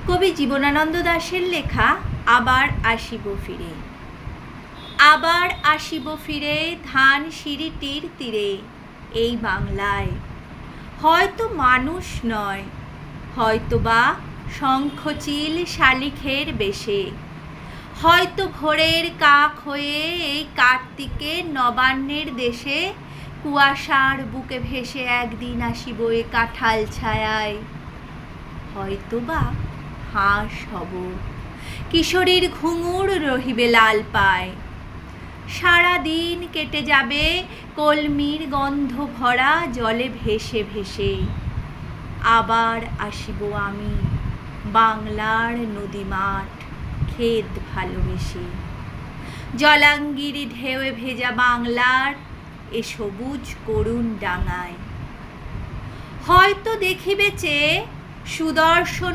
কবি জীবনানন্দ দাশের লেখা আবার আসিব ফিরে। আবার আসিব ফিরে ধান সিঁড়িটির তীরে, এই বাংলায় হয়তো মানুষ নয়, হয়তো বা শঙ্খচিল শালিখের বেশে, হয়তো ভোরের কাক হয়ে এই কার্তিকের নবান্নের দেশে কুয়াশার বুকে ভেসে একদিন আসিব এ কাঁঠাল ছায়ায়। হয়তো বা হাঁস হব, কিশোরীর ঘুঙুর রহিবে লাল পায়, সারা দিন কেটে যাবে কলমির গন্ধ ভরা জলে ভেসে ভেসে। আবার আসিব আমি বাংলার নদী মাঠ ক্ষেত ভালোবেসে, জলাঙ্গিরি ঢেউয়ে ভেজা বাংলার এ সবুজ করুণ ডাঙায়। হয়তো দেখিবে চেয়ে সুদর্শন